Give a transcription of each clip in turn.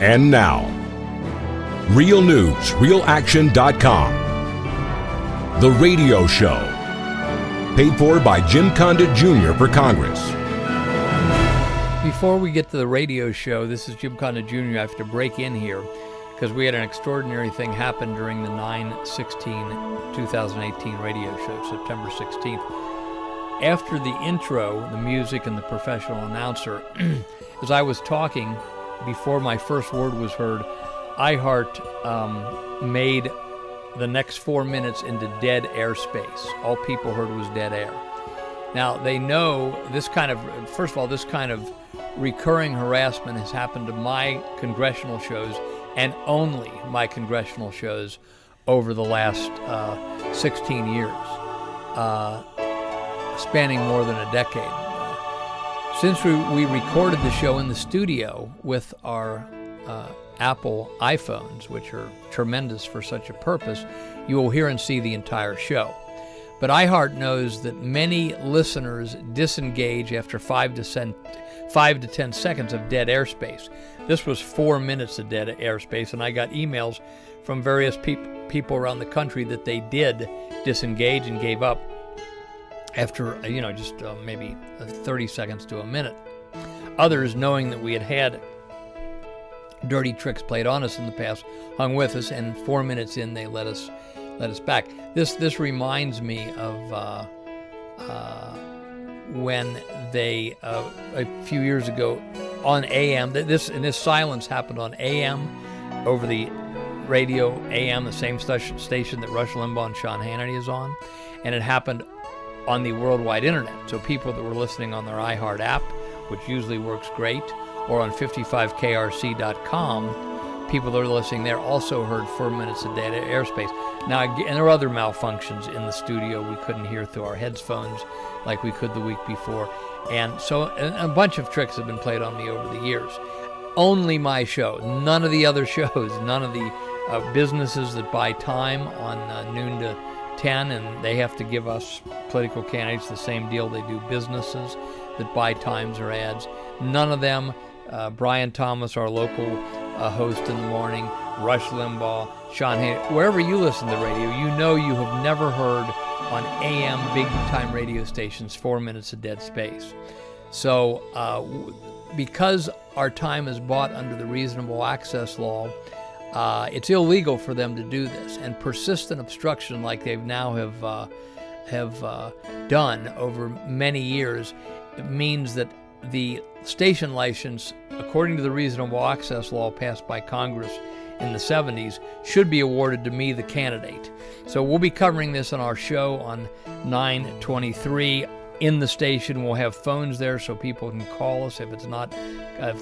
And now, realnewsrealaction.com, the radio show, paid for by Jim Condit Jr. for Congress. Before we get to the radio show, this is Jim Condit Jr. I have to break in here because we had an extraordinary thing happen during the 9/16/2018 radio show, September 16th. After the intro, the music, and the professional announcer, as I was talking, before my first word was heard, iHeart made the next 4 minutes into dead airspace. All people heard was dead air. Now, they know this kind of, first of all, this kind of recurring harassment has happened to my congressional shows and only my congressional shows over the last 16 years, spanning more than a decade. Since we recorded the show in the studio with our Apple iPhones, which are tremendous for such a purpose, you will hear and see the entire show. But iHeart knows that many listeners disengage after 5 to 10 seconds of dead airspace. This was 4 minutes of dead airspace, and I got emails from various people around the country that they did disengage and gave up after, just maybe 30 seconds to a minute. Others, knowing that we had dirty tricks played on us in the past, hung with us, and 4 minutes in, they let us back. This reminds me of when they a few years ago on AM. This silence happened on AM over the radio AM, the same station that Rush Limbaugh and Sean Hannity is on, and it happened on the worldwide internet. So people that were listening on their iHeart app, which usually works great, or on 55krc.com, people that are listening there also heard 4 minutes of dead airspace. Now, and there were other malfunctions in the studio. We couldn't hear through our headphones like we could the week before. And so a bunch of tricks have been played on me over the years. Only my show, none of the other shows, none of the businesses that buy time on noon to 10, and they have to give us political candidates the same deal they do businesses that buy times or ads. None of them, Brian Thomas, our local host in the morning, Rush Limbaugh, Sean Hannity, wherever you listen to radio, you know you have never heard on AM big-time radio stations 4 minutes of dead space. So because our time is bought under the reasonable access law, it's illegal for them to do this. And persistent obstruction like they've now have done over many years, it means that the station license, according to the reasonable access law passed by Congress in the 70s, should be awarded to me, the candidate. So we'll be covering this on our show on 9/23. In the station, we'll have phones there so people can call us if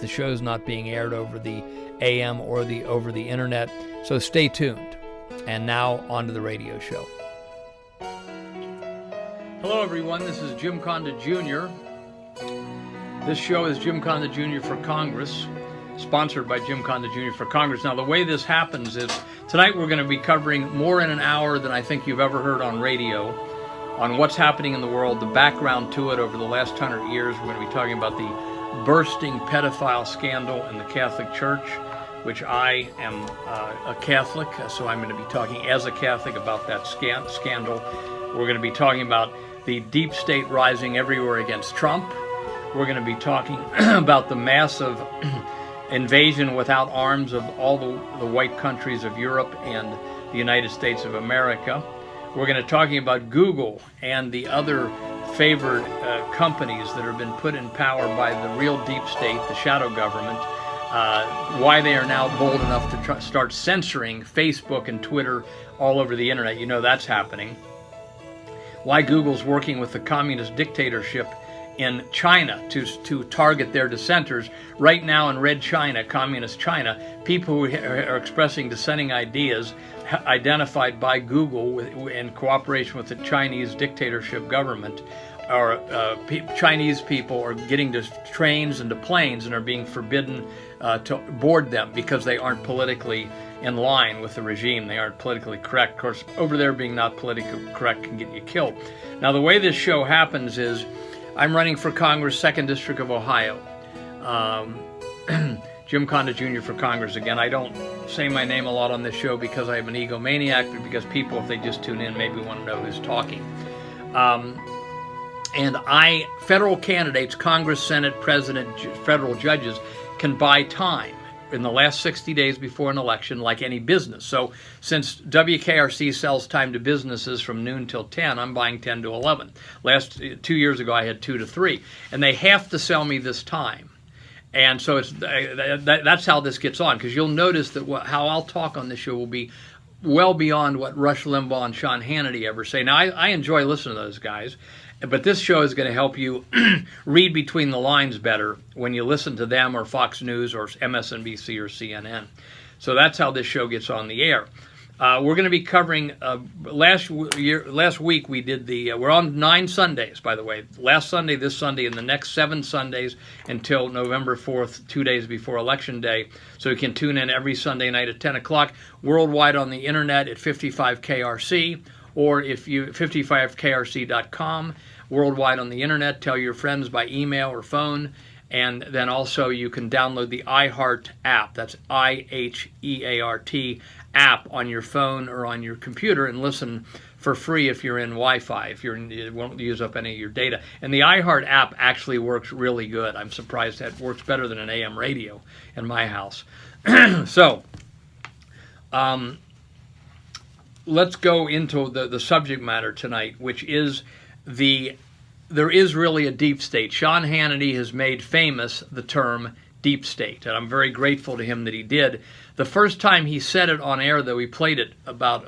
the show's not being aired over the AM or over the internet. So stay tuned. And now on to the radio show. Hello everyone, this is Jim Condit Jr. This show is Jim Condit Jr. for Congress, sponsored by Jim Condit Jr. for Congress. Now, the way this happens is tonight we're going to be covering more in an hour than I think you've ever heard on radio on what's happening in the world, the background to it over the last 100 years. We're going to be talking about the bursting pedophile scandal in the Catholic Church, which I am a Catholic, so I'm going to be talking as a Catholic about that scandal. We're going to be talking about the deep state rising everywhere against Trump. We're going to be talking about the massive invasion without arms of all the white countries of Europe and the United States of America. We're going to be talking about Google and the other favored companies that have been put in power by the real deep state, the shadow government, why they are now bold enough to start censoring Facebook and Twitter all over the internet. You know that's happening. Why Google's working with the communist dictatorship in China to target their dissenters. Right now in Red China, communist China, people who are expressing dissenting ideas identified by Google in cooperation with the Chinese dictatorship government, or Chinese people are getting to trains and to planes and are being forbidden to board them because they aren't politically in line with the regime. They aren't politically correct. Of course, over there being not politically correct can get you killed. Now, the way this show happens is I'm running for Congress, 2nd District of Ohio. Jim Condit Jr. for Congress again. I don't say my name a lot on this show because I'm an egomaniac, but because people, if they just tune in, maybe want to know who's talking. And federal candidates, Congress, Senate, President, federal judges can buy time in the last 60 days before an election like any business. So since WKRC sells time to businesses from noon till 10, I'm buying 10 to 11. 2 years ago I had 2 to 3. And they have to sell me this time. And so that's how this gets on, because you'll notice that how I'll talk on this show will be well beyond what Rush Limbaugh and Sean Hannity ever say. Now, I enjoy listening to those guys, but this show is going to help you read between the lines better when you listen to them or Fox News or MSNBC or CNN. So that's how this show gets on the air. We're going to be covering, last week we did we're on 9 Sundays, by the way. Last Sunday, this Sunday, and the next 7 Sundays until November 4th, 2 days before Election Day. So you can tune in every Sunday night at 10 o'clock, worldwide on the internet at 55KRC, or 55krc.com, worldwide on the internet. Tell your friends by email or phone. And then also you can download the iHeart app. That's IHEART app on your phone or on your computer and listen for free if you're in Wi-Fi, it won't use up any of your data. And the iHeart app actually works really good. I'm surprised that it works better than an AM radio in my house. So let's go into the subject matter tonight, which is there is really a deep state. Sean Hannity has made famous the term deep state, and I'm very grateful to him that he did. The first time he said it on air, though, he played it about,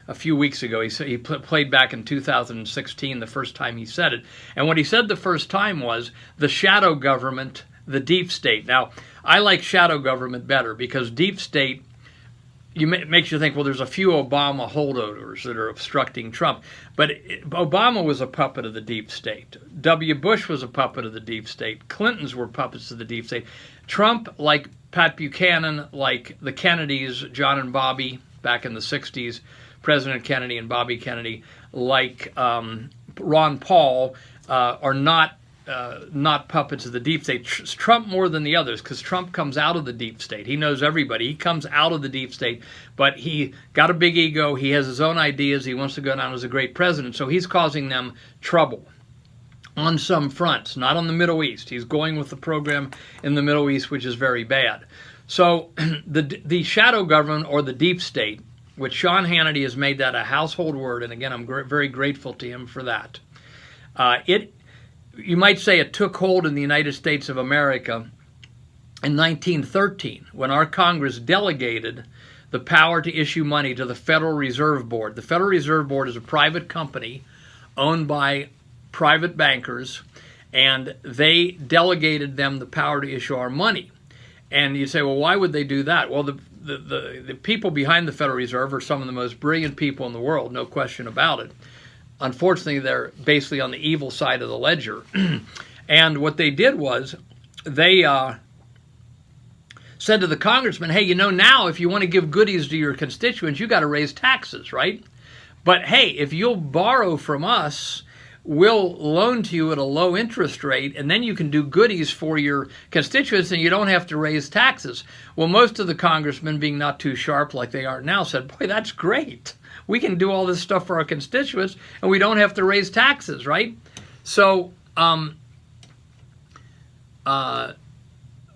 a few weeks ago. He played back in 2016, the first time he said it. And what he said the first time was the shadow government, the deep state. Now, I like shadow government better because deep state makes you think, well, there's a few Obama holdovers that are obstructing Trump. But Obama was a puppet of the deep state. W. Bush was a puppet of the deep state. Clintons were puppets of the deep state. Trump, like Pat Buchanan, like the Kennedys, John and Bobby back in the 60s, President Kennedy and Bobby Kennedy, like Ron Paul, are not puppets of the deep state. Trump more than the others, because Trump comes out of the deep state. He knows everybody. He comes out of the deep state, but he got a big ego. He has his own ideas. He wants to go down as a great president, so he's causing them trouble on some fronts, not on the Middle East. He's going with the program in the Middle East, which is very bad. So the shadow government, or the deep state, which Sean Hannity has made that a household word, and again, I'm very grateful to him for that. You might say it took hold in the United States of America in 1913, when our Congress delegated the power to issue money to the Federal Reserve Board. The Federal Reserve Board is a private company owned by private bankers, and they delegated them the power to issue our money. And you say, well, why would they do that? Well, the people behind the Federal Reserve are some of the most brilliant people in the world, no question about it. Unfortunately, they're basically on the evil side of the ledger. And what they did was they said to the congressman, hey, now if you want to give goodies to your constituents, you got to raise taxes, right? But hey, if you'll borrow from us, we'll loan to you at a low interest rate, and then you can do goodies for your constituents and you don't have to raise taxes. Well, most of the congressmen, being not too sharp like they are now, said, boy, that's great. We can do all this stuff for our constituents and we don't have to raise taxes, right? So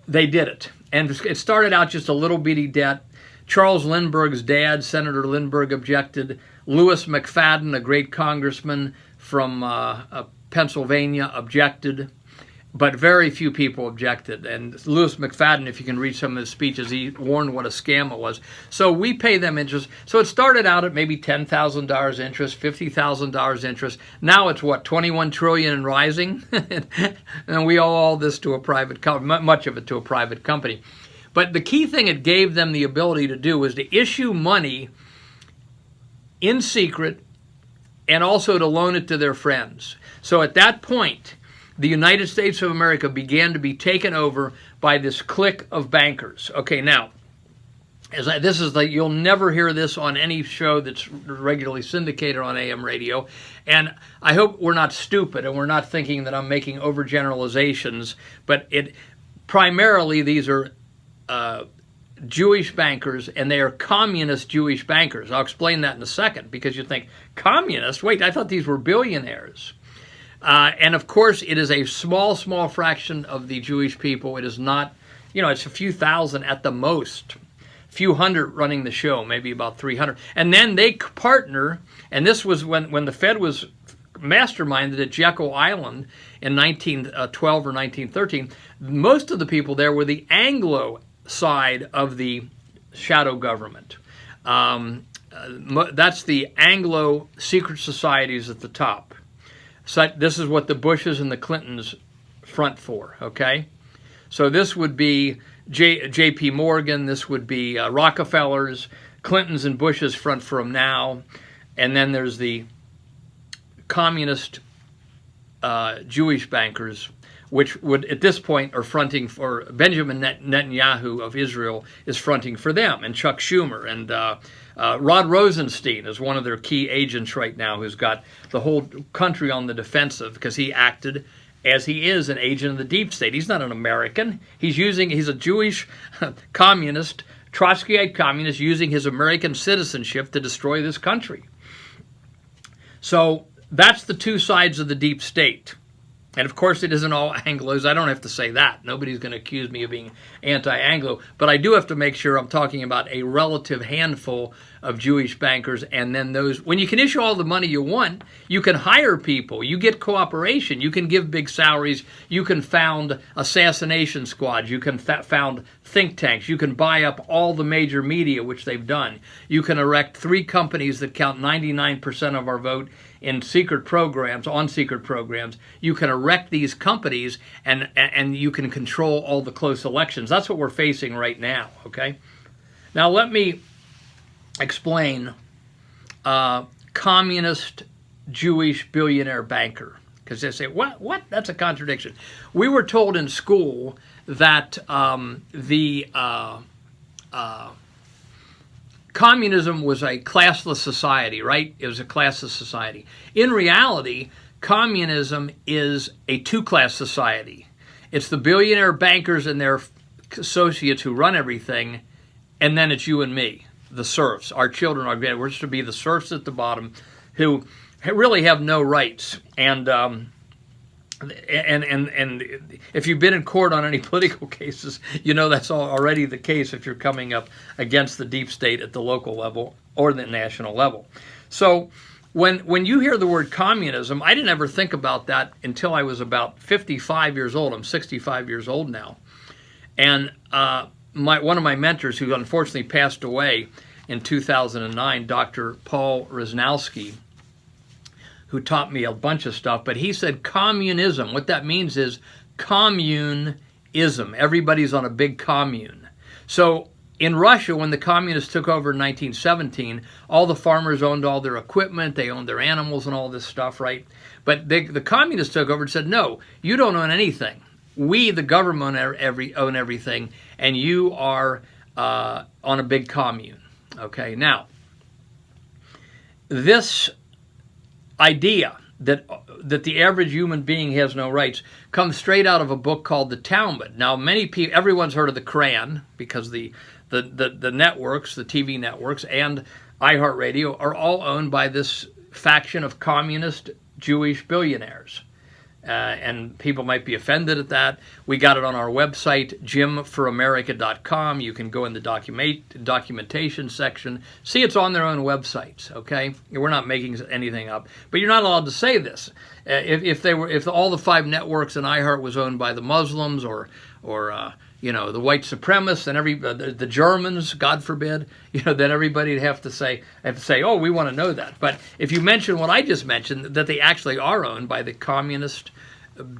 they did it. And it started out just a little bitty debt. Charles Lindbergh's dad, Senator Lindbergh, objected. Lewis McFadden, a great congressman from Pennsylvania, objected. But very few people objected. And Lewis McFadden, if you can read some of his speeches, he warned what a scam it was. So we pay them interest. So it started out at maybe $10,000 interest, $50,000 interest. Now it's what, $21 trillion and rising? And we owe all this to a private company, much of it to a private company. But the key thing it gave them the ability to do was to issue money in secret and also to loan it to their friends. So at that point, the United States of America began to be taken over by this clique of bankers. Okay, now, you'll never hear this on any show that's regularly syndicated on AM radio, and I hope we're not stupid and we're not thinking that I'm making overgeneralizations, but primarily these are Jewish bankers, and they are communist Jewish bankers. I'll explain that in a second, because you think, communist? Wait, I thought these were billionaires. And of course, it is a small fraction of the Jewish people. It is not, it's a few thousand at the most, few hundred running the show, maybe about 300. And then they partner, and this was when the Fed was masterminded at Jekyll Island in 1912 or 1913. Most of the people there were the Anglo side of the shadow government. That's the Anglo secret societies at the top. So this is what the Bushes and the Clintons front for, okay? So this would be J.P. Morgan, this would be Rockefellers, Clintons and Bushes front for them now, and then there's the communist Jewish bankers, which would at this point are fronting for Benjamin Netanyahu of Israel is fronting for them, and Chuck Schumer, and Rod Rosenstein is one of their key agents right now, who's got the whole country on the defensive because he acted as he is an agent of the deep state. He's not an American. He's a Jewish communist, Trotskyite communist, using his American citizenship to destroy this country. So that's the two sides of the deep state. And of course, it isn't all Anglos. I don't have to say that. Nobody's going to accuse me of being anti-Anglo. But I do have to make sure I'm talking about a relative handful of Jewish bankers. And then those, when you can issue all the money you want, you can hire people. You get cooperation. You can give big salaries. You can found assassination squads. You can found think tanks. You can buy up all the major media, which they've done. You can erect 3 companies that count 99% of our vote in secret programs, on secret programs. You can erect these companies, and you can control all the close elections. That's what we're facing right now, okay? Now let me explain communist Jewish billionaire banker, because they say, what? That's a contradiction. We were told in school that communism was a classless society, right? It was a classless society. In reality, communism is a two-class society. It's the billionaire bankers and their associates who run everything, and then it's you and me, the serfs. Our children are we're just to be the serfs at the bottom who really have no rights. And if you've been in court on any political cases, you know that's already the case if you're coming up against the deep state at the local level or the national level. So when you hear the word communism, I didn't ever think about that until I was about 55 years old. I'm 65 years old now. And one of my mentors, who unfortunately passed away in 2009, Dr. Paul Rosnowski, who taught me a bunch of stuff, but he said communism, what that means is communism. Everybody's on a big commune. So in Russia, when the communists took over in 1917, all the farmers owned all their equipment, they owned their animals and all this stuff, right? But the communists took over and said, no, you don't own anything. We, the government, own everything, and you are on a big commune. Okay, now, this idea that the average human being has no rights comes straight out of a book called the Talmud. Now, many people, everyone's heard of the Quran, because the networks, the TV networks, and iHeartRadio are all owned by this faction of communist Jewish billionaires. And people might be offended at that. We got it on our website, jimforamerica.com. You can go in the documentation section. See, it's on their own websites, okay? We're not making anything up. But you're not allowed to say this. If all the 5 networks in iHeart was owned by the Muslims or the white supremacists and the Germans, God forbid, then everybody would have to say, oh, we want to know that. But if you mention what I just mentioned, that they actually are owned by the communist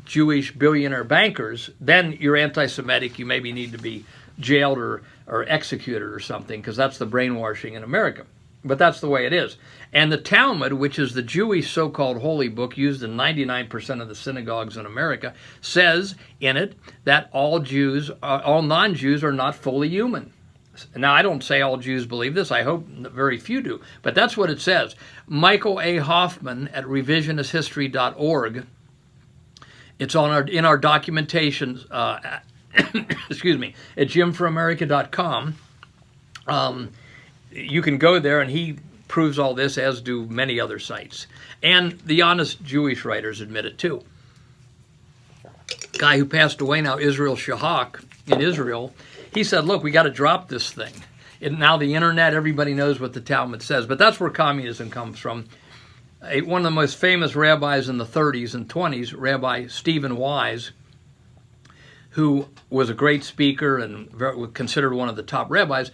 Jewish billionaire bankers, then you're anti-Semitic. You maybe need to be jailed or executed or something, because that's the brainwashing in America. But that's the way it is. And the Talmud, which is the Jewish so-called holy book used in 99% of the synagogues in America, says in it that all non-Jews are not fully human. Now, I don't say all Jews believe this. I hope very few do. But that's what it says. Michael A. Hoffman at revisionisthistory.org, it's in our documentation excuse me, at jimforamerica.com. You can go there, and he proves all this, as do many other sites. And the honest Jewish writers admit it too. Guy who passed away now, Israel Shahak, in Israel, he said, look, we got to drop this thing. And now the internet, everybody knows what the Talmud says. But that's where communism comes from. One of the most famous rabbis in the 30s and 20s, Rabbi Stephen Wise, who was a great speaker and considered one of the top rabbis,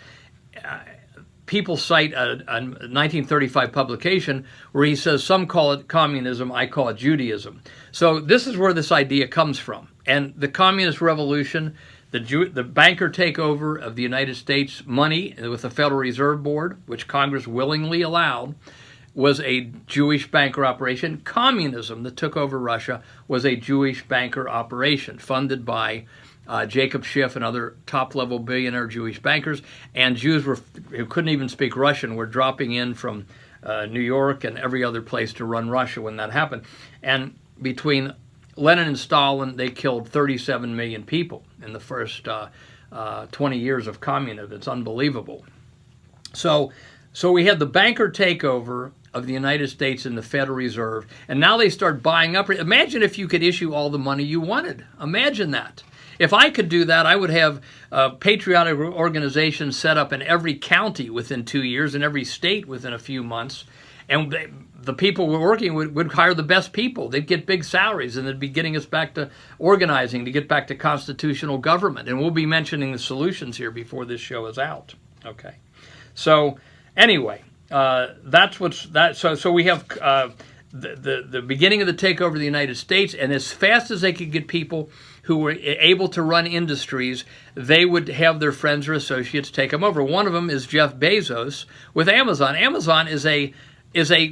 people cite a 1935 publication where he says, some call it communism, I call it Judaism. So this is where this idea comes from. And the communist revolution, the banker takeover of the United States money with the Federal Reserve Board, which Congress willingly allowed, was a Jewish banker operation. Communism that took over Russia was a Jewish banker operation funded by Jacob Schiff and other top-level billionaire Jewish bankers, and Jews who couldn't even speak Russian were dropping in from New York and every other place to run Russia when that happened. And between Lenin and Stalin, they killed 37 million people in the first 20 years of communism. It's unbelievable. So we had the banker takeover of the United States and the Federal Reserve, and now they start buying up. Imagine if you could issue all the money you wanted. Imagine that. If I could do that, I would have patriotic organizations set up in every county within 2 years, in every state within a few months, and the people we're working with would hire the best people. They'd get big salaries, and they'd be getting us back to organizing, to get back to constitutional government. And we'll be mentioning the solutions here before this show is out. Okay. So anyway, that's what's that. So we have the beginning of the takeover of the United States, and as fast as they could get people who were able to run industries, they would have their friends or associates take them over. One of them is Jeff Bezos with Amazon. Amazon is a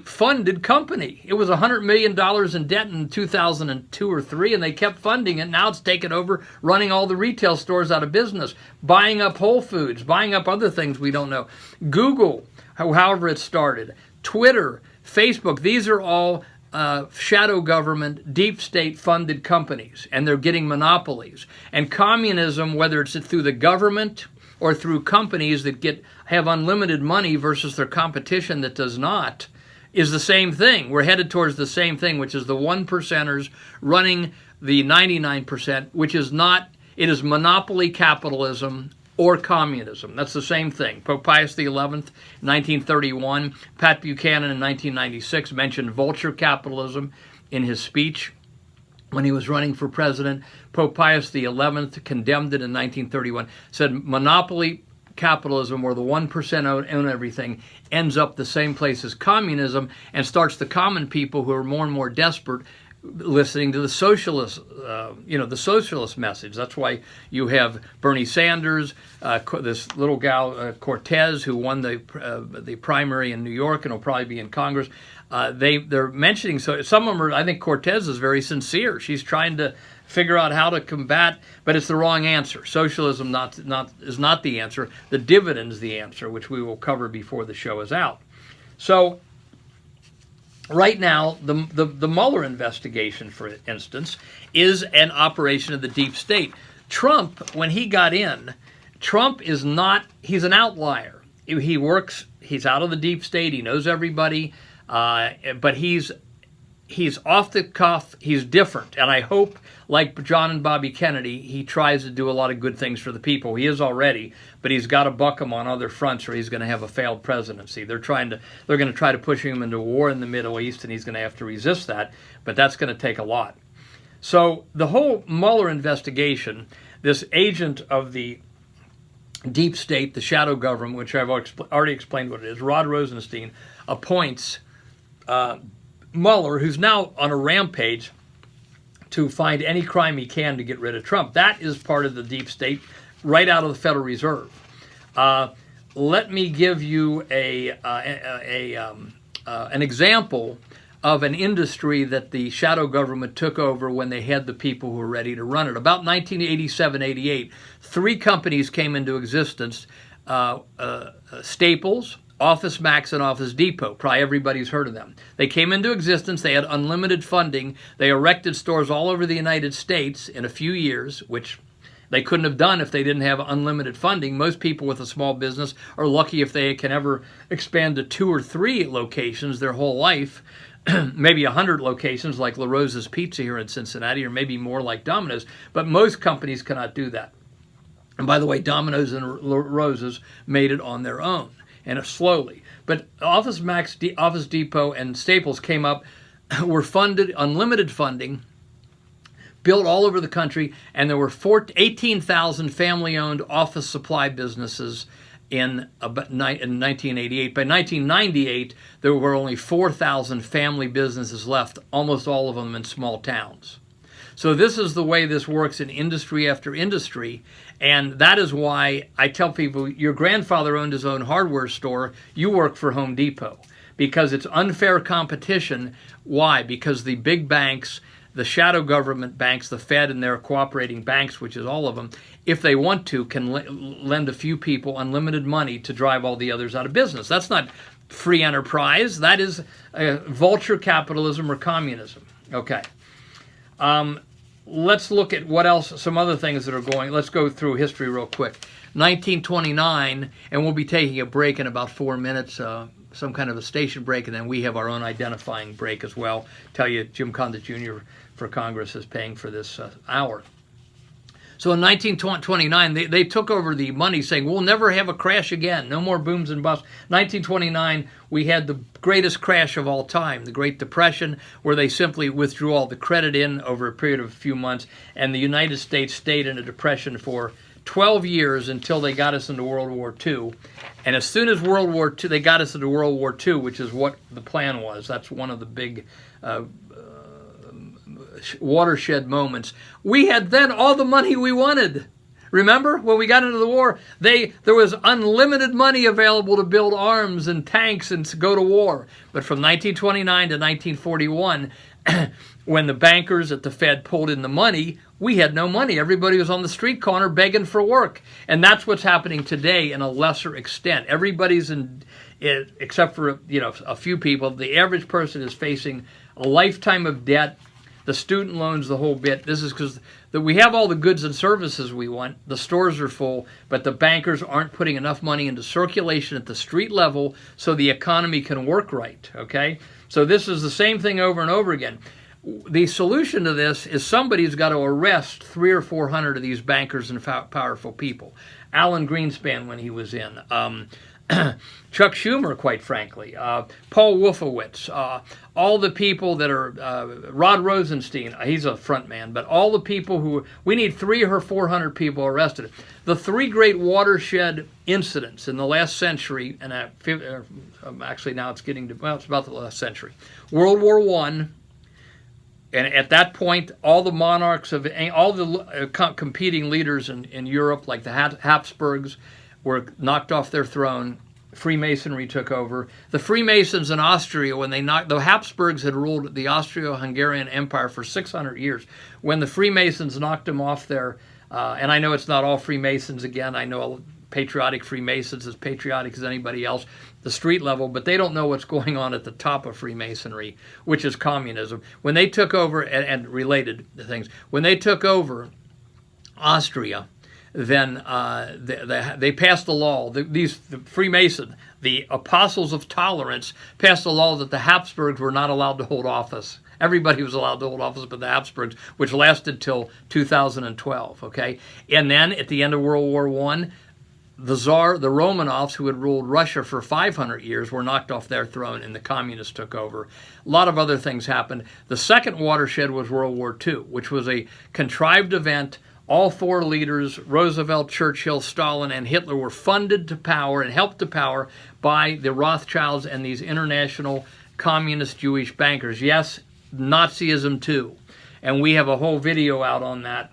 funded company. It was $100 million in debt in 2002 or 3, and they kept funding it. Now it's taken over, running all the retail stores out of business, buying up Whole Foods, buying up other things we don't know. Google, however it started, Twitter, Facebook, these are all shadow government, deep state funded companies, and they're getting monopolies. And communism, whether it's through the government or through companies that have unlimited money versus their competition that does not, is the same thing. We're headed towards the same thing, which is the 1%ers running the 99%, which is not, it is monopoly capitalism or communism. That's the same thing. Pope Pius XI, 1931, Pat Buchanan in 1996 mentioned vulture capitalism in his speech when he was running for president. Pope Pius XI condemned it in 1931, said monopoly capitalism, where the 1% own everything, ends up the same place as communism and starts the common people who are more and more desperate listening to the socialist, the socialist message. That's why you have Bernie Sanders, this little gal Cortez, who won the primary in New York and will probably be in Congress. They're mentioning, so some of them are. I think Cortez is very sincere. She's trying to figure out how to combat, but it's the wrong answer. Socialism is not the answer. The dividend is the answer, which we will cover before the show is out. So right now, the Mueller investigation, for instance, is an operation of the deep state. Trump, when he got in, Trump is not, he's an outlier. He's out of the deep state, he knows everybody, but he's off the cuff, he's different. And I hope, like John and Bobby Kennedy, he tries to do a lot of good things for the people. He is already, but he's got to buck him on other fronts or he's going to have a failed presidency. They're going to try to push him into a war in the Middle East, and he's going to have to resist that, but that's going to take a lot. So the whole Mueller investigation, this agent of the deep state, the shadow government, which I've already explained what it is, Rod Rosenstein, appoints Mueller, who's now on a rampage to find any crime he can to get rid of Trump. That is part of the deep state, right out of the Federal Reserve. Let me give you an example of an industry that the shadow government took over when they had the people who were ready to run it. About 1987-88, 3 companies came into existence, Staples, Office Max, and Office Depot. Probably everybody's heard of them. They came into existence. They had unlimited funding. They erected stores all over the United States in a few years, which they couldn't have done if they didn't have unlimited funding. Most people with a small business are lucky if they can ever expand to 2 or 3 locations their whole life, maybe 100 locations like La Rosa's Pizza here in Cincinnati, or maybe more like Domino's, but most companies cannot do that. And by the way, Domino's and La Rosa's made it on their own, and slowly. But Office Max, Office Depot, and Staples came up, were funded, unlimited funding, built all over the country, and there were 18,000 family-owned office supply businesses in 1988. By 1998, there were only 4,000 family businesses left, almost all of them in small towns. So this is the way this works in industry after industry, and that is why I tell people, your grandfather owned his own hardware store, you work for Home Depot, because it's unfair competition. Why? Because the big banks, the shadow government banks, the Fed and their cooperating banks, which is all of them, if they want to, can lend a few people unlimited money to drive all the others out of business. That's not free enterprise. That is vulture capitalism or communism. Okay. Let's look at what else, some other things that are going. Let's go through history real quick. 1929, and we'll be taking a break in about 4 minutes, some kind of a station break, and then we have our own identifying break as well. Tell you, Jim Condit Jr. for Congress is paying for this hour. So in 1929, they took over the money, saying, we'll never have a crash again. No more booms and busts. 1929, we had the greatest crash of all time, the Great Depression, where they simply withdrew all the credit in over a period of a few months, and the United States stayed in a depression for 12 years until they got us into World War II. And as soon as World War II, they got us into World War II, which is what the plan was. That's one of the big watershed moments. We had then all the money we wanted. Remember, when we got into the war, there was unlimited money available to build arms and tanks and to go to war. But from 1929 to 1941, when the bankers at the Fed pulled in the money, we had no money. Everybody was on the street corner begging for work. And that's what's happening today in a lesser extent. Everybody's in it, except for a few people. The average person is facing a lifetime of debt, the student loans, the whole bit. This is because we have all the goods and services we want. The stores are full, but the bankers aren't putting enough money into circulation at the street level so the economy can work right, okay? So this is the same thing over and over again. The solution to this is somebody's got to arrest 300 or 400 of these bankers and powerful people. Alan Greenspan when he was in. Chuck Schumer, quite frankly, Paul Wolfowitz, all the people that are, Rod Rosenstein, he's a front man, but all the people we need 300 or 400 people arrested. The 3 great watershed incidents in the last century, and actually now it's it's about the last century. World War I, and at that point, all the monarchs of all the competing leaders in Europe, like the Habsburgs, were knocked off their throne. Freemasonry took over. The Freemasons in Austria, when the Habsburgs had ruled the Austro-Hungarian Empire for 600 years. When the Freemasons knocked them off their, and I know it's not all Freemasons again. I know patriotic Freemasons as patriotic as anybody else, the street level, but they don't know what's going on at the top of Freemasonry, which is communism. When they took over, and related things, when they took over Austria, then they passed a law. The Freemason, the apostles of tolerance, passed a law that the Habsburgs were not allowed to hold office. Everybody was allowed to hold office but the Habsburgs, which lasted till 2012, okay? And then at the end of World War I, the Tsar, the Romanovs, who had ruled Russia for 500 years, were knocked off their throne and the communists took over. A lot of other things happened. The second watershed was World War II, which was a contrived event. All 4 leaders, Roosevelt, Churchill, Stalin, and Hitler, were funded to power and helped to power by the Rothschilds and these international communist Jewish bankers. Yes, Nazism too. And we have a whole video out on that,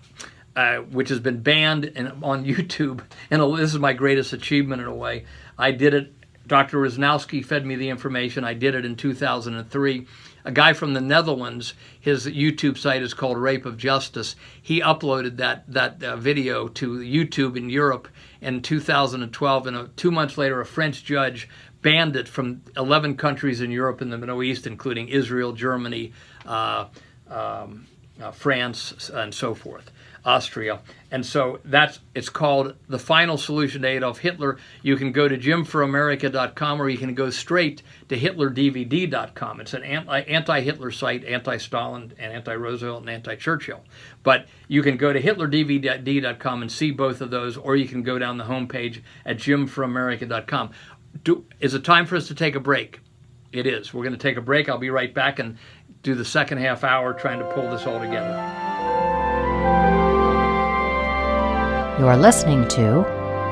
which has been banned on YouTube. And this is my greatest achievement in a way. I did it. Dr. Wisnowski fed me the information. I did it in 2003. A guy from the Netherlands, his YouTube site is called Rape of Justice. He uploaded that video to YouTube in Europe in 2012, and 2 months later, a French judge banned it from 11 countries in Europe and the Middle East, including Israel, Germany, France, and so forth. Austria. And so it's called The Final Solution to Adolf Hitler. You can go to jimforamerica.com, or you can go straight to hitlerdvd.com. It's an anti-Hitler site, anti-Stalin and anti-Roosevelt and anti-Churchill. But you can go to hitlerdvd.com and see both of those, or you can go down the homepage at jimforamerica.com. Is it time for us to take a break? It is. We're going to take a break. I'll be right back and do the second half hour trying to pull this all together. You are listening to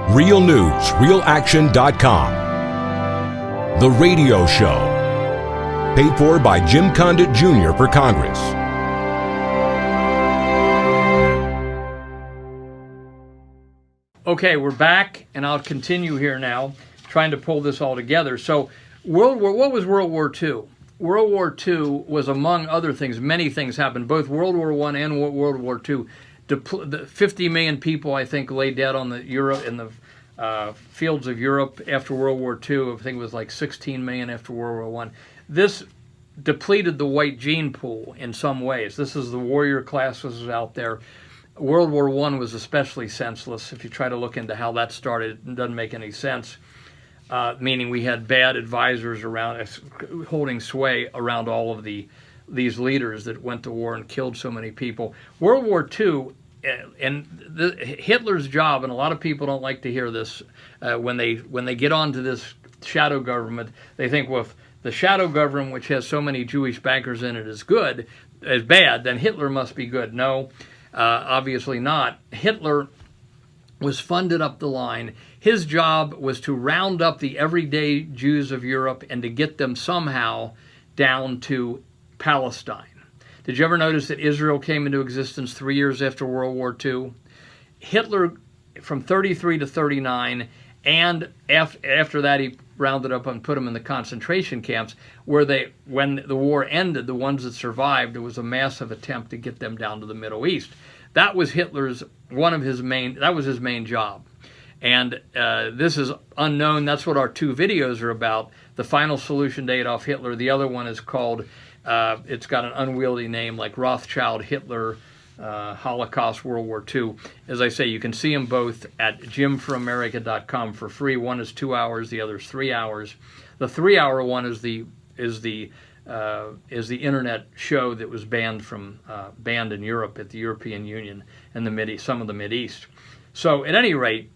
Real News, RealAction.com. The radio show. Paid for by Jim Condit Jr. for Congress. Okay, we're back, and I'll continue here now, trying to pull this all together. So, what was World War II? World War II was, among other things, many things happened. Both World War I and World War II. 50 million people, I think, lay dead on the fields of Europe after World War II. I think it was like 16 million after World War I. This depleted the white gene pool in some ways. This is the warrior classes out there. World War I was especially senseless. If you try to look into how that started, it doesn't make any sense. Meaning we had bad advisors around holding sway around all of these leaders that went to war and killed so many people. World War II, and Hitler's job, and a lot of people don't like to hear this, when they get onto this shadow government, they think, well, if the shadow government, which has so many Jewish bankers in it, is bad, then Hitler must be good. No, obviously not. Hitler was funded up the line. His job was to round up the everyday Jews of Europe and to get them somehow down to Palestine. Did you ever notice that Israel came into existence 3 years after World War II? Hitler, from 33 to 39, and after that he rounded up and put them in the concentration camps, where when the war ended, the ones that survived, it was a massive attempt to get them down to the Middle East. That was his main job. And this is unknown. That's what our two videos are about. The Final Solution to Adolf Hitler. The other one is called, it's got an unwieldy name like Rothschild, Hitler, Holocaust, World War II. As I say, you can see them both at jimforamerica.com for free. One is 2 hours, the other is 3 hours. The 3-hour one is the internet show that was banned in Europe at the European Union and some of the Mideast. So at any rate,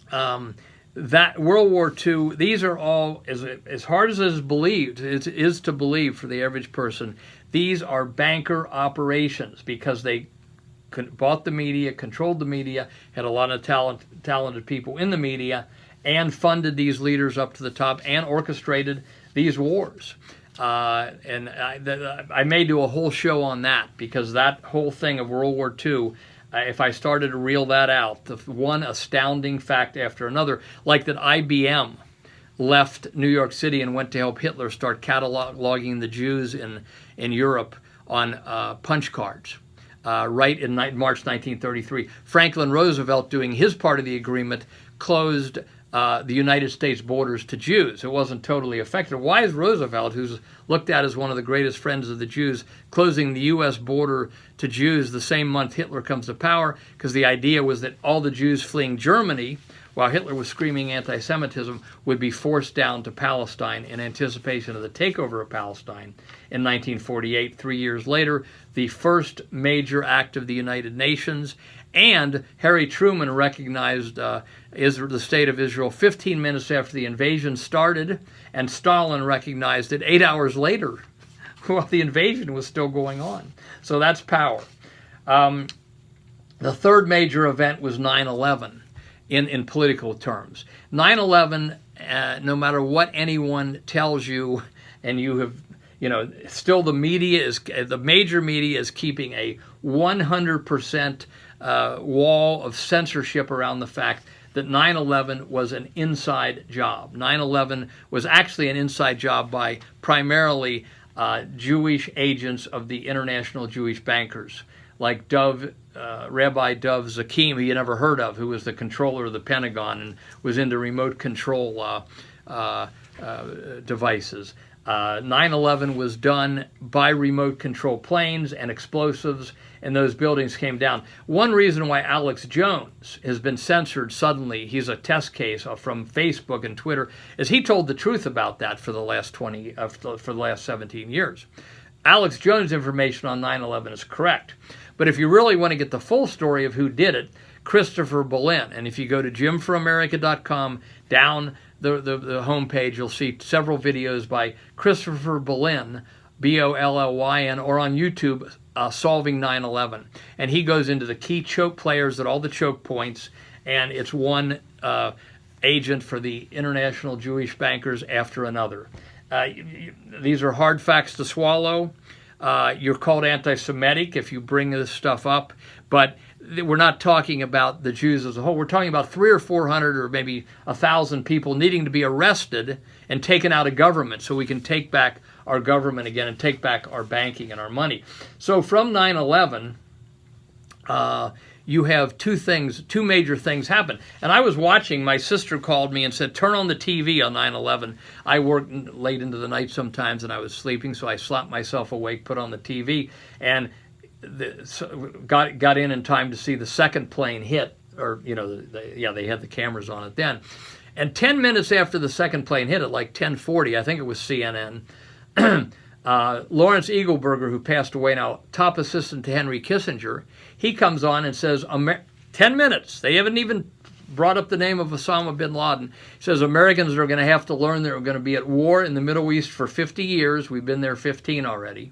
that World War II, these are all, as hard as it is to believe for the average person, these are banker operations, because they bought the media, controlled the media, had a lot of talented people in the media, and funded these leaders up to the top and orchestrated these wars. And I may do a whole show on that, because that whole thing of World War II, if I started to reel that out, the one astounding fact after another, like that IBM left New York City and went to help Hitler start cataloging the Jews in Europe on punch cards, right in March 1933. Franklin Roosevelt, doing his part of the agreement, closed the United States borders to Jews. It wasn't totally effective. Why is Roosevelt, who's looked at as one of the greatest friends of the Jews, closing the U.S. border to Jews the same month Hitler comes to power? Because the idea was that all the Jews fleeing Germany, while Hitler was screaming anti-Semitism, would be forced down to Palestine in anticipation of the takeover of Palestine in 1948. 3 years later, the first major act of the United Nations. And Harry Truman recognized the state of Israel 15 minutes after the invasion started, and Stalin recognized it 8 hours later while the invasion was still going on. So that's power. The third major event was 9/11 in political terms. 9/11, no matter what anyone tells you, and you have, still the major media is keeping a 100% wall of censorship around the fact that 9/11 was an inside job. 9/11 was actually an inside job by primarily Jewish agents of the international Jewish bankers, like Rabbi Dov Zakim, who you never heard of, who was the controller of the Pentagon and was into remote control devices. 9/11 was done by remote control planes and explosives, and those buildings came down. One reason why Alex Jones has been censored suddenly, he's a test case from Facebook and Twitter, is he told the truth about that for the last 17 years. Alex Jones' information on 9/11 is correct. But if you really want to get the full story of who did it, Christopher Bollyn, and if you go to jimforamerica.com, down the homepage, you'll see several videos by Christopher Bollyn, Bollyn, or on YouTube, Solving 9/11. And he goes into the key choke players at all the choke points, and it's one agent for the international Jewish bankers after another. These are hard facts to swallow. You're called anti-Semitic if you bring this stuff up, but we're not talking about the Jews as a whole. We're talking about 300 or 400 or maybe 1,000 people needing to be arrested and taken out of government so we can take back our government again and take back our banking and our money. So from 9/11, you have two major things happen. And I was watching, my sister called me and said, turn on the TV on 9/11. I worked late into the night sometimes and I was sleeping, so I slapped myself awake, put on the TV, and got in time to see the second plane hit, or, they had the cameras on it then. And 10 minutes after the second plane hit, at like 10:40, I think it was CNN, Lawrence Eagleburger, who passed away now, top assistant to Henry Kissinger, he comes on and says, 10 minutes, they haven't even brought up the name of Osama bin Laden. He says, Americans are going to have to learn that we're going to be at war in the Middle East for 50 years. We've been there 15 already.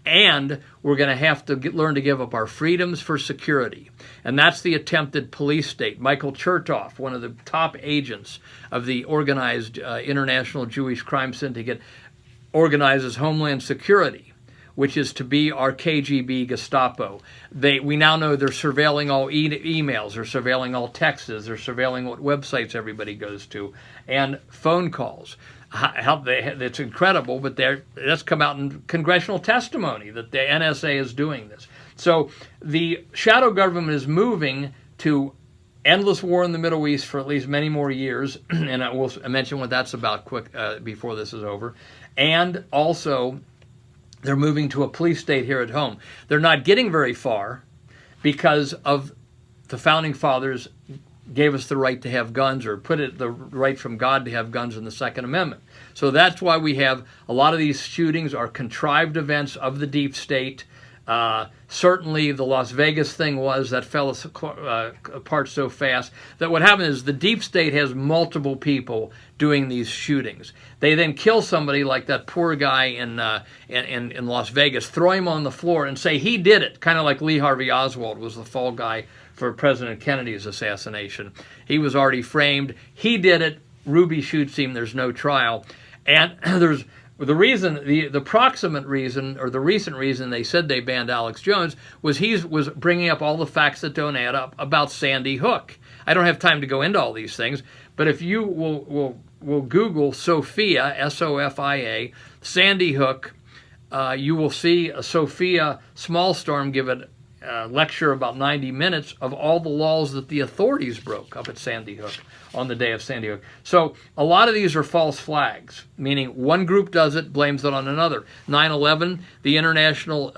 And we're going to have to learn to give up our freedoms for security. And that's the attempted police state. Michael Chertoff, one of the top agents of the organized international Jewish crime syndicate, organizes Homeland Security, which is to be our KGB Gestapo. We now know they're surveilling all emails, they're surveilling all texts, they're surveilling what websites everybody goes to, and phone calls. It's incredible, but that's come out in congressional testimony that the NSA is doing this. So the shadow government is moving to endless war in the Middle East for at least many more years, and I will mention what that's about quick before this is over. And also, they're moving to a police state here at home. They're not getting very far because of the Founding Fathers gave us the right to have guns, or put it the right from God to have guns in the Second Amendment. So that's why we have a lot of these shootings are contrived events of the deep state. Certainly the Las Vegas thing fell apart so fast that what happened is the deep state has multiple people doing these shootings. They then kill somebody like that poor guy in Las Vegas, throw him on the floor and say he did it, kind of like Lee Harvey Oswald was the fall guy for President Kennedy's assassination. He was already framed. He did it. Ruby shoots him. There's no trial. And there's the reason, the proximate reason, or the recent reason they said they banned Alex Jones was he was bringing up all the facts that don't add up about Sandy Hook. I don't have time to go into all these things, but if you will Google Sophia, S-O-F-I-A, Sandy Hook, you will see a Sophia Smallstorm give a lecture about 90 minutes of all the laws that the authorities broke up at Sandy Hook on the day of Sandy Hook. So a lot of these are false flags, meaning one group does it, blames it on another. 9/11, the international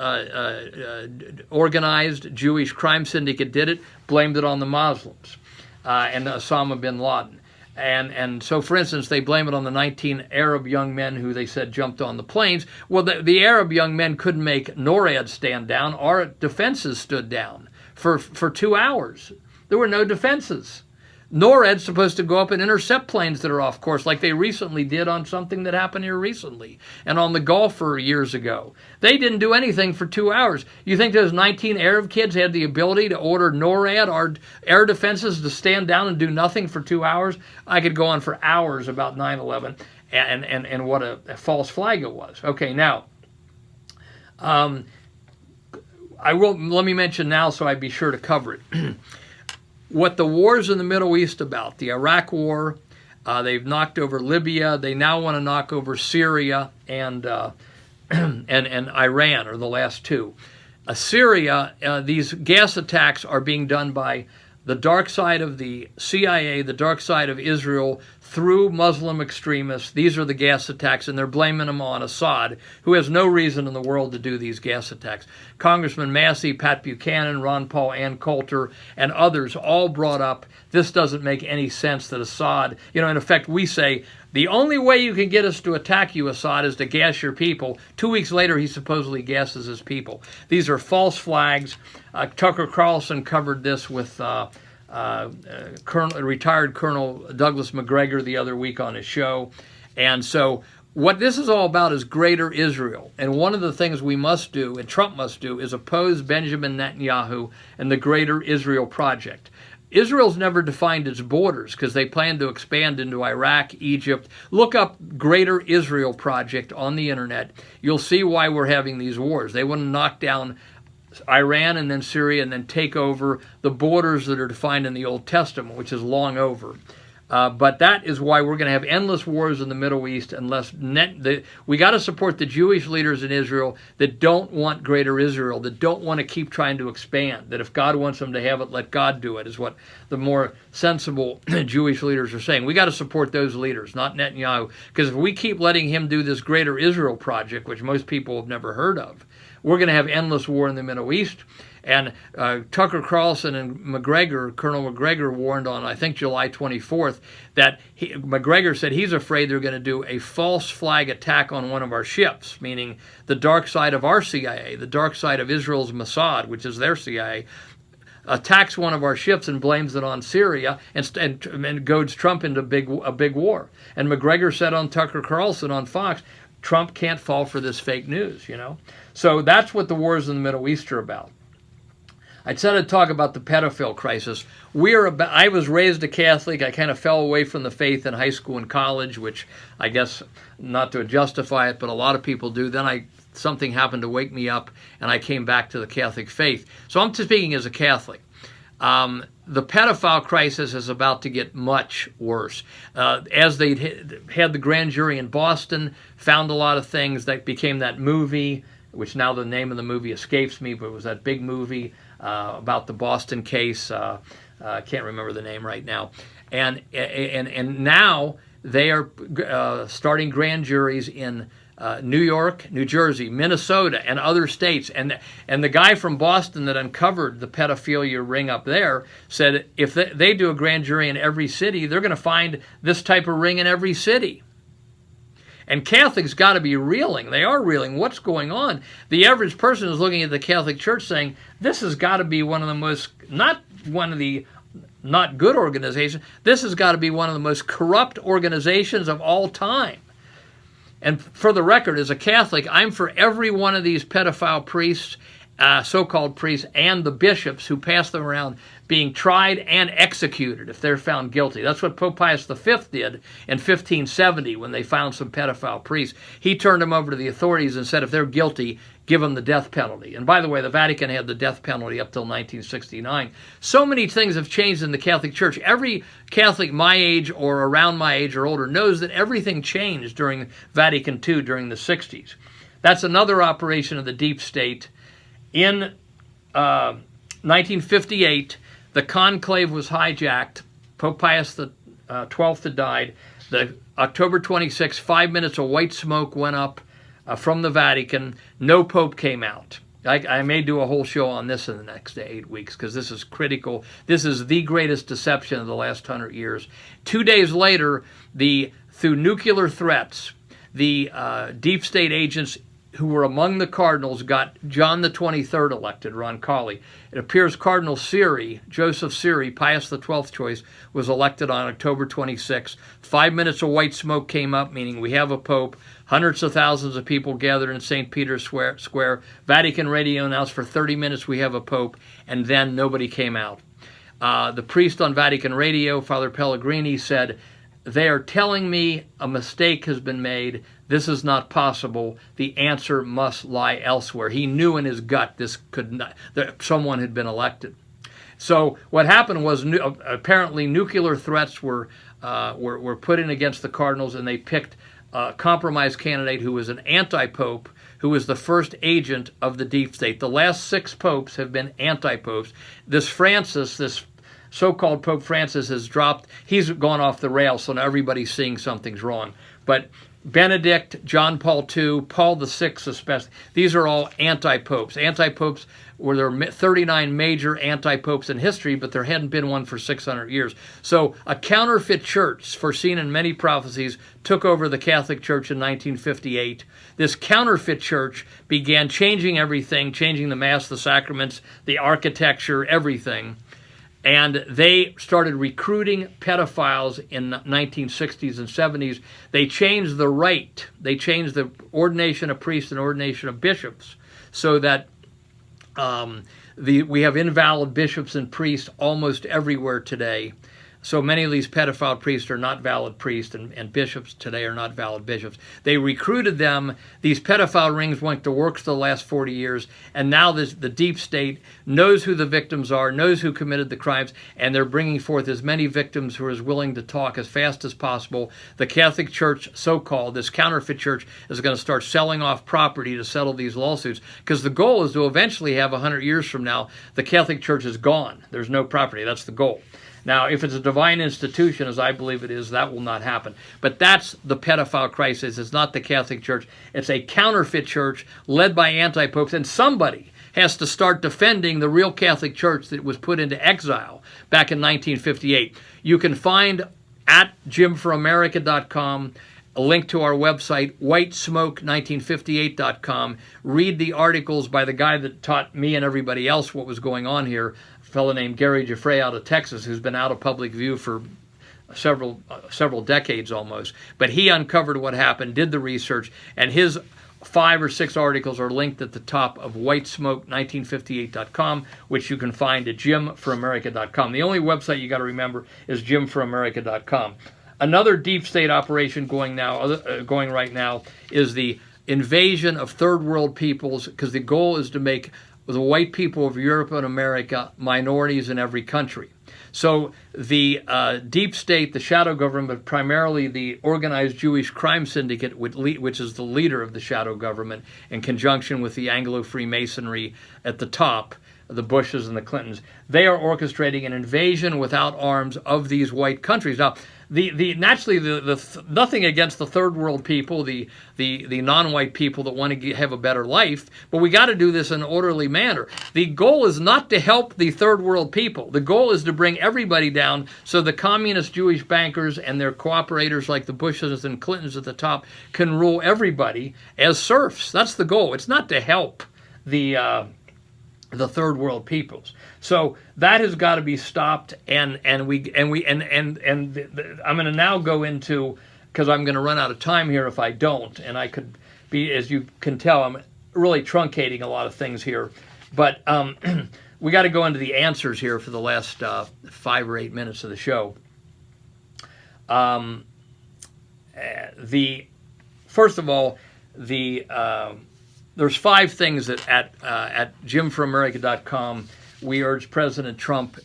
organized Jewish crime syndicate did it, blamed it on the Muslims and Osama bin Laden. And so, for instance, they blame it on the 19 Arab young men who they said jumped on the planes. Well, the Arab young men couldn't make NORAD stand down. Our defenses stood down for 2 hours. There were no defenses. NORAD's supposed to go up and intercept planes that are off course, like they recently did on something that happened here recently, and on the Gulfer years ago. They didn't do anything for 2 hours. You think those 19 Arab kids had the ability to order NORAD, our air defenses, to stand down and do nothing for 2 hours? I could go on for hours about 9/11 and what a false flag it was. Okay, now, let me mention now so I'd be sure to cover it. What the wars in the Middle East about, the Iraq War, they've knocked over Libya, they now want to knock over Syria and Iran, are the last two. Syria, these gas attacks are being done by the dark side of the CIA, the dark side of Israel, through Muslim extremists. These are the gas attacks, and they're blaming them on Assad, who has no reason in the world to do these gas attacks. Congressman Massey, Pat Buchanan, Ron Paul, Ann Coulter, and others all brought up, this doesn't make any sense that Assad, in effect, we say, the only way you can get us to attack you, Assad, is to gas your people. 2 weeks later, he supposedly gasses his people. These are false flags. Tucker Carlson covered this with retired Colonel Douglas McGregor the other week on his show. And so what this is all about is greater Israel. And one of the things we must do, and Trump must do, is oppose Benjamin Netanyahu and the greater Israel project. Israel's never defined its borders because they plan to expand into Iraq, Egypt. Look up Greater Israel Project on the internet. You'll see why we're having these wars. They want to knock down Iran and then Syria and then take over the borders that are defined in the Old Testament, which is long over. But that is why we're going to have endless wars in the Middle East unless we got to support the Jewish leaders in Israel that don't want greater Israel, that don't want to keep trying to expand, that if God wants them to have it, let God do it, is what the more sensible Jewish leaders are saying. We got to support those leaders, not Netanyahu, because if we keep letting him do this greater Israel project, which most people have never heard of, we're going to have endless war in the Middle East. And Tucker Carlson and Colonel McGregor warned on, I think, July 24th, that McGregor said he's afraid they're going to do a false flag attack on one of our ships, meaning the dark side of our CIA, the dark side of Israel's Mossad, which is their CIA, attacks one of our ships and blames it on Syria and goads Trump into a big war. And McGregor said on Tucker Carlson on Fox, Trump can't fall for this fake news, So that's what the wars in the Middle East are about. I said I'd talk about the pedophile crisis. I was raised a Catholic. I kind of fell away from the faith in high school and college, which I guess, not to justify it, but a lot of people do. Then something happened to wake me up, and I came back to the Catholic faith. So I'm speaking as a Catholic. The pedophile crisis is about to get much worse. As they had the grand jury in Boston, found a lot of things that became that movie, which now the name of the movie escapes me, but it was that big movie about the Boston case. I can't remember the name right now. And now they are starting grand juries in New York, New Jersey, Minnesota, and other states. And the guy from Boston that uncovered the pedophilia ring up there said if they do a grand jury in every city, they're going to find this type of ring in every city. And Catholics got to be reeling. They are reeling. What's going on? The average person is looking at the Catholic Church saying, this has got to be one of the most, not good organizations, this has got to be one of the most corrupt organizations of all time. And for the record, as a Catholic, I'm for every one of these pedophile priests, so-called priests, and the bishops who pass them around being tried and executed if they're found guilty. That's what Pope Pius V did in 1570 when they found some pedophile priests. He turned them over to the authorities and said if they're guilty, give them the death penalty. And by the way, the Vatican had the death penalty up till 1969. So many things have changed in the Catholic Church. Every Catholic my age or around my age or older knows that everything changed during Vatican II during the 60s. That's another operation of the deep state. In 1958, the conclave was hijacked. Pope Pius XII had died. The October 26, 5 minutes of white smoke went up from the Vatican. No pope came out. I may do a whole show on this in the next 8 weeks because this is critical. This is the greatest deception of the last 100 years. 2 days later, through nuclear threats, the deep state agents who were among the cardinals got John the 23rd elected, Roncalli. It appears Cardinal Siri, Joseph Siri, Pius XII choice, was elected on October 26. 5 minutes of white smoke came up, meaning we have a pope. Hundreds of thousands of people gathered in St. Peter's Square. Vatican Radio announced for 30 minutes we have a pope, and then nobody came out. The priest on Vatican Radio, Father Pellegrini, said, they are telling me a mistake has been made. This is not possible. The answer must lie elsewhere. He knew in his gut that someone had been elected. So what happened was apparently nuclear threats were put in against the cardinals, and they picked a compromise candidate who was an anti-pope, who was the first agent of the deep state. The last 6 popes have been anti-popes. This Francis, this so-called Pope Francis has dropped. He's gone off the rails, so now everybody's seeing something's wrong. But Benedict, John Paul II, Paul VI especially, these are all anti-popes. Anti-popes were there 39 major anti-popes in history, but there hadn't been one for 600 years. So a counterfeit church, foreseen in many prophecies, took over the Catholic Church in 1958. This counterfeit church began changing everything, changing the Mass, the sacraments, the architecture, everything. And they started recruiting pedophiles in the 1960s and 70s. They changed the rite. They changed the ordination of priests and ordination of bishops so that we have invalid bishops and priests almost everywhere today. So many of these pedophile priests are not valid priests, and bishops today are not valid bishops. They recruited them. These pedophile rings went to work for the last 40 years, and now the deep state knows who the victims are, knows who committed the crimes, and they're bringing forth as many victims who are as willing to talk as fast as possible. The Catholic Church, so-called, this counterfeit church, is going to start selling off property to settle these lawsuits, because the goal is to eventually have 100 years from now, the Catholic Church is gone. There's no property. That's the goal. Now, if it's a divine institution, as I believe it is, that will not happen. But that's the pedophile crisis. It's not the Catholic Church. It's a counterfeit church led by anti-popes, and somebody has to start defending the real Catholic Church that was put into exile back in 1958. You can find at jimforamerica.com a link to our website, whitesmoke1958.com. Read the articles by the guy that taught me and everybody else what was going on here, a fellow named Gary Giuffre out of Texas, who's been out of public view for several decades almost. But he uncovered what happened, did the research, and his 5 or 6 articles are linked at the top of whitesmoke1958.com, which you can find at jimforamerica.com. The only website you got to remember is jimforamerica.com. Another deep state operation going right now is the invasion of third world peoples, because the goal is to make the white people of Europe and America minorities in every country. So the deep state, the shadow government, primarily the organized Jewish crime syndicate, which is the leader of the shadow government, in conjunction with the Anglo-Freemasonry at the top, the Bushes and the Clintons, they are orchestrating an invasion without arms of these white countries. Now, naturally, nothing against the third world people, the non-white people that want to have a better life, but we got to do this in an orderly manner. The goal is not to help the third world people. The goal is to bring everybody down so the communist Jewish bankers and their cooperators like the Bushes and Clintons at the top can rule everybody as serfs. That's the goal. It's not to help the third world peoples. So that has got to be stopped, and I'm going to now go into, because I'm going to run out of time here if I don't, and I could be, as you can tell, I'm really truncating a lot of things here, but we got to go into the answers here for the last 5 or 8 minutes of the show. First of all, there's 5 things that at jimforamerica.com we urge President Trump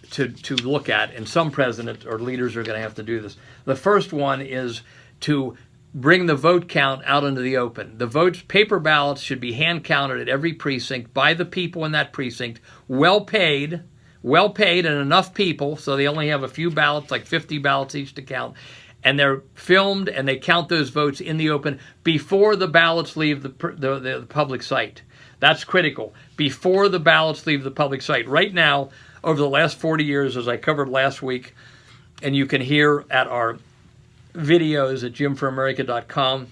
to look at, and some presidents or leaders are going to have to do this. The first one is to bring the vote count out into the open. The votes, paper ballots, should be hand counted at every precinct by the people in that precinct, well paid, and enough people, so they only have a few ballots, like 50 ballots each to count. And they're filmed, and they count those votes in the open before the ballots leave the public site. That's critical. Before the ballots leave the public site. Right now, over the last 40 years, as I covered last week, and you can hear at our videos at jimforamerica.com,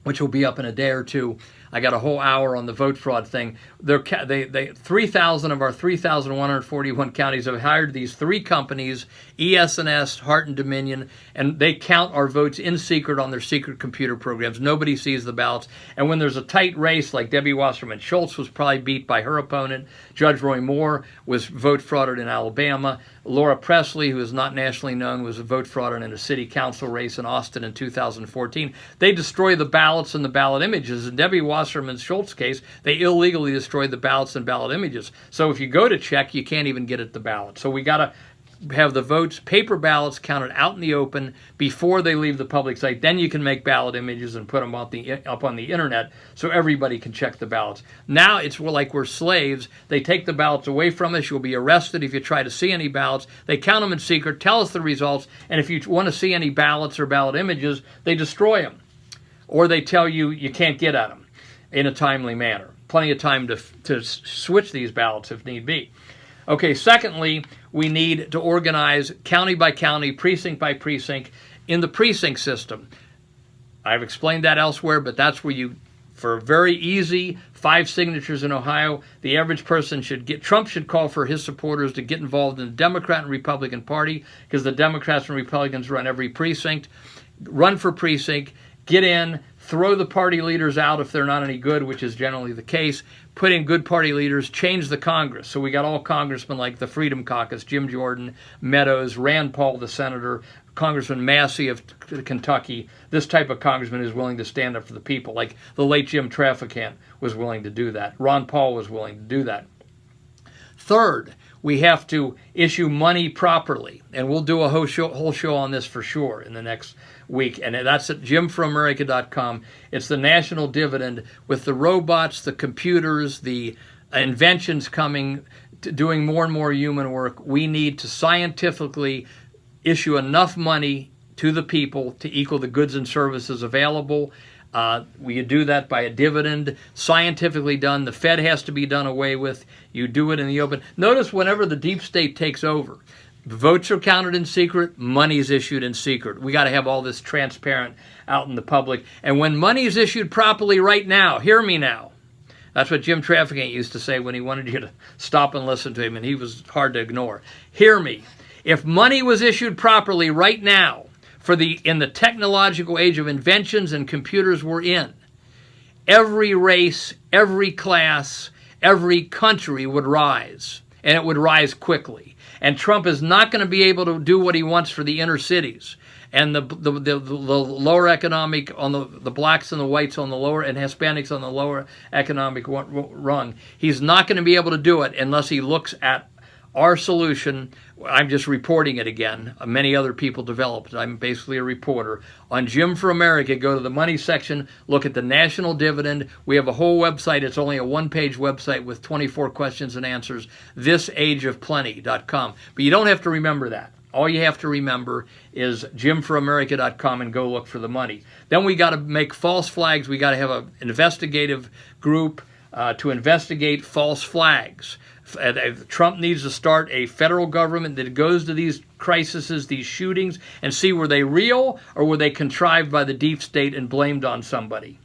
which will be up in a day or two. I got a whole hour on the vote fraud thing. 3,000 of our 3,141 counties have hired these 3 companies, ES&S, Hart and Dominion, and they count our votes in secret on their secret computer programs. Nobody sees the ballots. And when there's a tight race, like Debbie Wasserman Schultz was probably beat by her opponent, Judge Roy Moore was vote frauded in Alabama, Laura Presley, who is not nationally known, was a vote frauded in a city council race in Austin in 2014. They destroy the ballots and the ballot images. In Debbie Wasserman Schultz's case, they illegally destroyed the ballots and ballot images. So if you go to check, you can't even get at the ballot. So we got to have the votes, paper ballots counted out in the open before they leave the public site. Then you can make ballot images and put them up on the internet so everybody can check the ballots. Now it's like we're slaves. They take the ballots away from us. You'll be arrested if you try to see any ballots. They count them in secret, tell us the results, and if you want to see any ballots or ballot images, they destroy them. Or they tell you you can't get at them in a timely manner. Plenty of time to switch these ballots if need be. Okay, secondly, we need to organize county by county, precinct by precinct in the precinct system. I've explained that elsewhere, but that's where you, for a very easy 5 signatures in Ohio, the average person Trump should call for his supporters to get involved in the Democrat and Republican Party, because the Democrats and Republicans run every precinct. Run for precinct, get in, throw the party leaders out if they're not any good, which is generally the case, put in good party leaders, change the Congress. So we got all congressmen like the Freedom Caucus, Jim Jordan, Meadows, Rand Paul, the senator, Congressman Massey of Kentucky. This type of congressman is willing to stand up for the people, like the late Jim Traficant was willing to do that. Ron Paul was willing to do that. Third, we have to issue money properly, and we'll do a whole show on this for sure in the next week, and that's at jimforamerica.com. It's the National Dividend with the robots, the computers, the inventions coming, doing more and more human work. We need to scientifically issue enough money to the people to equal the goods and services available. We do that by a dividend, scientifically done. The Fed has to be done away with. You do it in the open. Notice whenever the deep state takes over, votes are counted in secret, money is issued in secret. We got to have all this transparent out in the public. And when money is issued properly right now, hear me now. That's what Jim Traficant used to say when he wanted you to stop and listen to him, and he was hard to ignore. Hear me. If money was issued properly right now, in the technological age of inventions and computers we're in, every race, every class, every country would rise, and it would rise quickly. And Trump is not going to be able to do what he wants for the inner cities and the lower economic, on the blacks and the whites on the lower, and Hispanics on the lower economic rung. He's not going to be able to do it unless he looks at our solution. I'm just reporting it again. Many other people developed it. I'm basically a reporter. On Jim for America, go to the money section, look at the National Dividend. We have a whole website. It's only a one-page website with 24 questions and answers, thisageofplenty.com. But you don't have to remember that. All you have to remember is jimforamerica.com and go look for the money. Then we got to make false flags. We got to have an investigative group to investigate false flags. Trump needs to start a federal government that goes to these crises, these shootings, and see were they real or were they contrived by the deep state and blamed on somebody.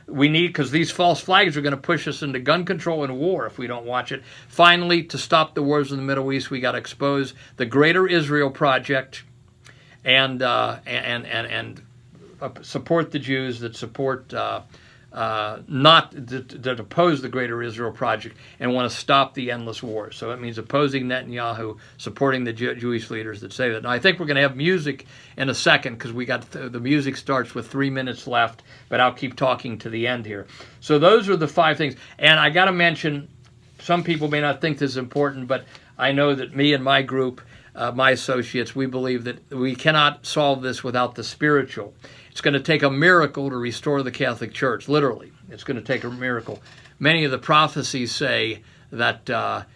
We need, because these false flags are going to push us into gun control and war if we don't watch it. Finally, to stop the wars in the Middle East, we got to expose the Greater Israel Project and support the Jews that support that oppose the Greater Israel Project and want to stop the endless war. So it means opposing Netanyahu, supporting the Jewish leaders that say that. Now, I think we're going to have music in a second, because we got the music starts with 3 minutes left, but I'll keep talking to the end here. So those are the 5 things. And I got to mention, some people may not think this is important, but I know that me and my group, my associates, we believe that we cannot solve this without the spiritual. It's going to take a miracle to restore the Catholic Church, literally. It's going to take a miracle. Many of the prophecies say that there'll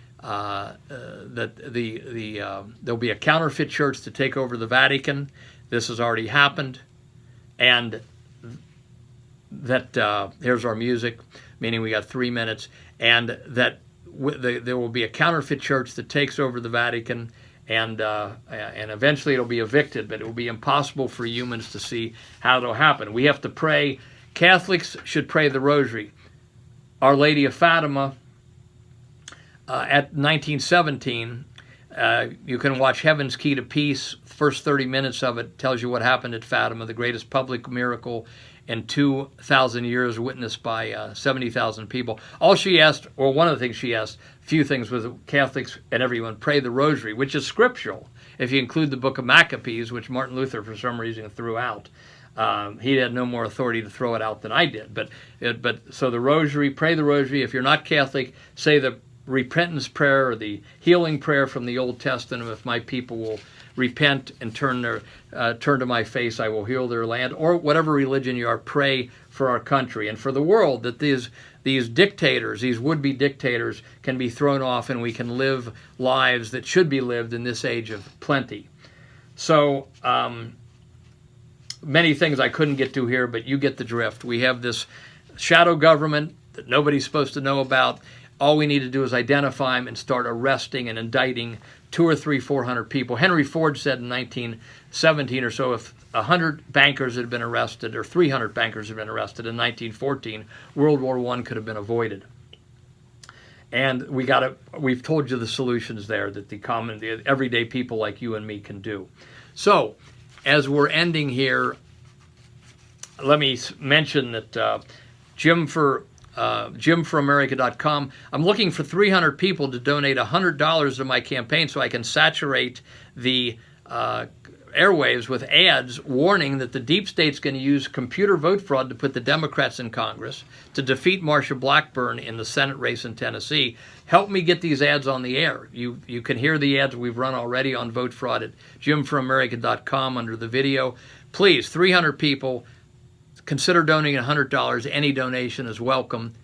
be a counterfeit church to take over the Vatican. This has already happened. And that, here's our music, meaning we got 3 minutes, and that there will be a counterfeit church that takes over the Vatican, and eventually it'll be evicted, but it will be impossible for humans to see how it'll happen. We have to pray. Catholics should pray the Rosary. Our Lady of Fatima, at 1917, you can watch Heaven's Key to Peace. First 30 minutes of it tells you what happened at Fatima, the greatest public miracle in 2,000 years, witnessed by 70,000 people. All she asked, or one of the things she asked, few things, was Catholics and everyone pray the Rosary, which is scriptural, if you include the Book of Maccabees, which Martin Luther, for some reason, threw out. He had no more authority to throw it out than I did. So the Rosary, pray the Rosary. If you're not Catholic, say the repentance prayer or the healing prayer from the Old Testament. If my people will repent and turn to my face, I will heal their land. Or whatever religion you are, pray for our country and for the world, that these dictators, these would-be dictators, can be thrown off and we can live lives that should be lived in this age of plenty. So many things I couldn't get to here, but you get the drift. We have this shadow government that nobody's supposed to know about. All we need to do is identify them and start arresting and indicting 200 or 300, 400 people. Henry Ford said in 1917 or so, if 100 bankers had been arrested, or 300 bankers had been arrested in 1914, World War I could have been avoided. And we've told you the solutions there that the everyday people like you and me can do. So, as we're ending here, let me mention that JimForAmerica.com. I'm looking for 300 people to donate $100 to my campaign so I can saturate the airwaves with ads warning that the deep state's going to use computer vote fraud to put the Democrats in Congress, to defeat Marsha Blackburn in the Senate race in Tennessee. Help me get these ads on the air. You can hear the ads we've run already on vote fraud at JimForAmerica.com under the video. Please, 300 people. Consider donating $100. Any donation is welcome.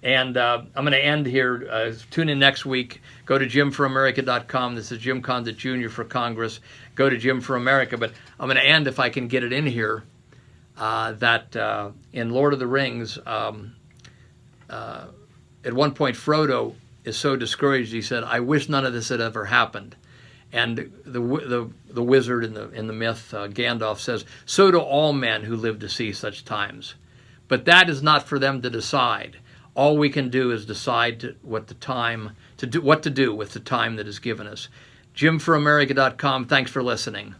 And I'm going to end here. Tune in next week. Go to JimForAmerica.com. This is Jim Condit Jr. for Congress. Go to Jim for America. But I'm going to end, if I can get it in here, that in Lord of the Rings, at one point Frodo is so discouraged, he said, "I wish none of this had ever happened." And the wizard in the myth, Gandalf, says, "So do all men who live to see such times." But that is not for them to decide. All we can do is decide what to do with the time that is given us. JimForAmerica.com. Thanks for listening.